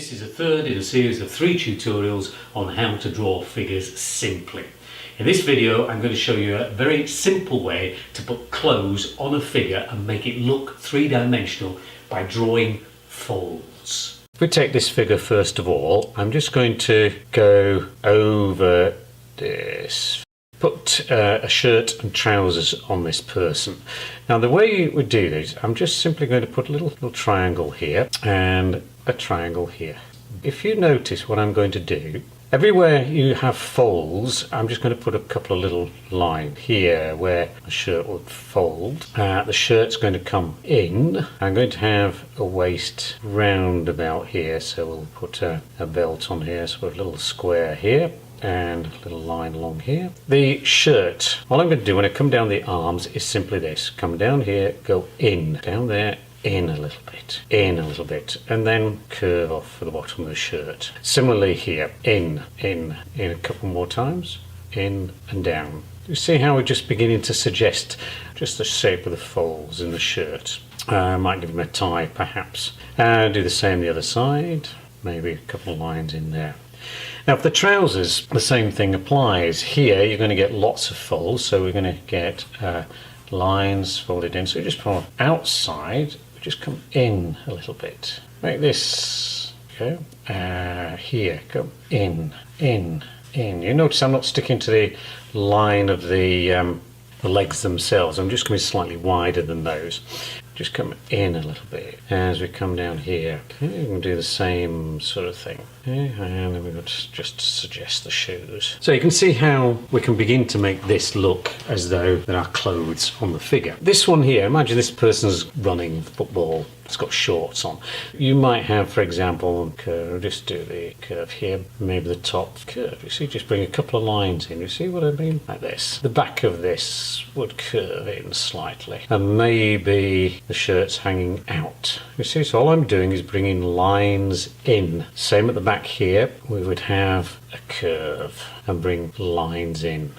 This is the third in a series of 3 tutorials on how to draw figures simply. In this video I'm going to show you a very simple way to put clothes on a figure and make it look three-dimensional by drawing folds. If we take this figure first of all, I'm just going to go over this. Put a shirt and trousers on this person. Now the way you would do this, I'm just simply going to put a little triangle here and a triangle here. If you notice what I'm going to do, everywhere you have folds, I'm just going to put a couple of little lines here where a shirt would fold. The shirt's going to come in. I'm going to have a waist round about here, so we'll put a belt on here, so a little square here and a little line along here. The shirt, all I'm going to do when I come down the arms is simply this: come down here, go in, down there, in a little bit, in a little bit, and then curve off for the bottom of the shirt. Similarly here, in a couple more times, in and down. You see how we're just beginning to suggest just the shape of the folds in the shirt. I might give them a tie perhaps. Do the same the other side, maybe a couple of lines in there. Now for the trousers, the same thing applies. Here you're going to get lots of folds, so we're going to get lines folded in. So you just pull outside, just come in a little bit. Make this go here, go in. You notice I'm not sticking to the line of the legs themselves. I'm just going to be slightly wider than those. Just come in a little bit as we come down here. Okay, we can do the same sort of thing. Okay, and then we've got to just suggest the shoes. So you can see how we can begin to make this look as though there are clothes on the figure. This one here, imagine this person's running football. It's got shorts on. You might have, for example, curve, just do the curve here, maybe the top curve. You see, just bring a couple of lines in. You see what I mean? Like this. The back of this would curve in slightly, and maybe the shirt's hanging out. You see, so all I'm doing is bringing lines in. Same at the back here, we would have a curve and bring lines in.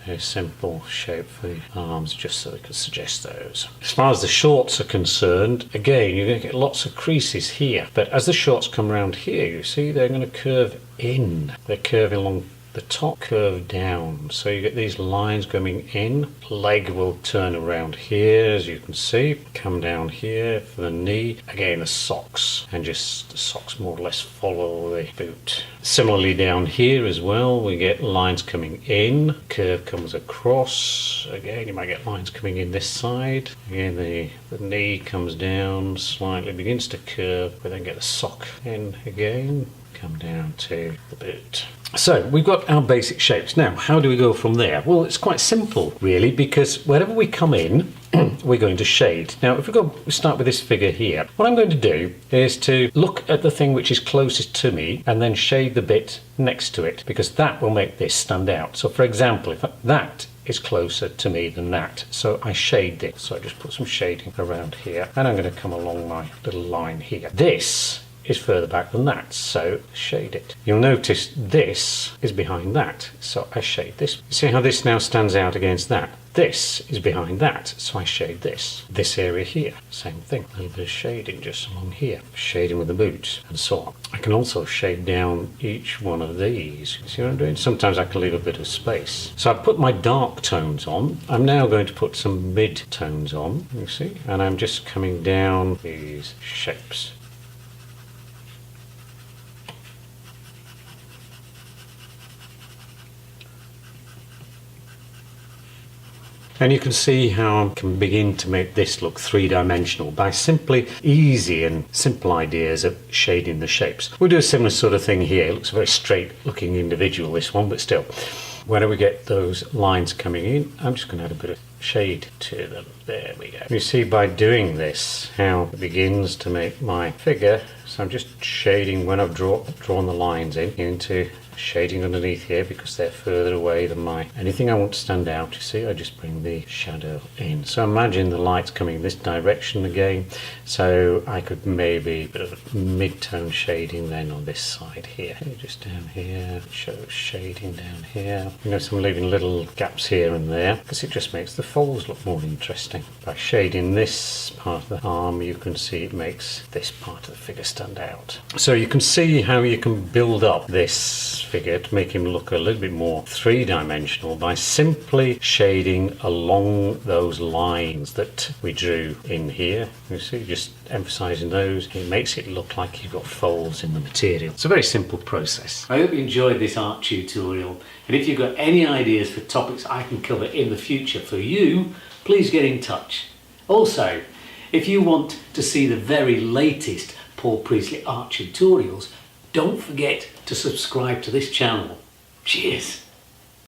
A simple shape for the arms, just so we could suggest those. As far as the shorts are concerned, again, you're going to get lots of creases here, but as the shorts come around here, you see they're going to curve in. They're curving along the top, curve down, so you get these lines coming in. Leg will turn around here, as you can see, come down here for the knee. Again, the socks, and just the socks more or less follow the boot. Similarly down here as well, we get lines coming in, curve comes across. Again, you might get lines coming in this side. Again, the knee comes down slightly, begins to curve, but then get the sock in again, come down to the boot. So we've got our basic shapes. Now, how do we go from there? Well, it's quite simple really, because wherever we come in, we're going to shade. Now, if we start with this figure here, what I'm going to do is to look at the thing which is closest to me and then shade the bit next to it, because that will make this stand out. So for example, if that is closer to me than that, so I shade it. So I just put some shading around here, and I'm going to come along my little line here. This is further back than that, so shade it. You'll notice this is behind that, so I shade this. See how this now stands out against that? This is behind that, so I shade this. This area here, same thing. A little bit of shading just along here. Shading with the boots, and so on. I can also shade down each one of these. See what I'm doing? Sometimes I can leave a bit of space. So I've put my dark tones on. I'm now going to put some mid tones on, you see? And I'm just coming down these shapes. And you can see how I can begin to make this look three-dimensional by simply easy and simple ideas of shading the shapes. We'll do a similar sort of thing here. It looks a very straight looking individual, this one, but still. Whenever we get those lines coming in, I'm just going to add a bit of shade to them. There we go. You see by doing this how it begins to make my figure. So I'm just shading when I've drawn the lines into shading underneath here because they're further away than anything I want to stand out. You see, I just bring the shadow in. So imagine the light's coming this direction again, so I could maybe a bit of mid-tone shading then on this side here. Just down here, show shading down here. You notice I'm leaving little gaps here and there because it just makes the folds look more interesting. By shading this part of the arm, you can see it makes this part of the figure stand out. So you can see how you can build up this figure to make him look a little bit more three-dimensional by simply shading along those lines that we drew in here. You see, just emphasizing those, it makes it look like you've got folds in the material. It's a very simple process. I hope you enjoyed this art tutorial, and if you've got any ideas for topics I can cover in the future for you, please get in touch. Also, if you want to see the very latest Paul Priestley art tutorials, don't forget to subscribe to this channel. Cheers!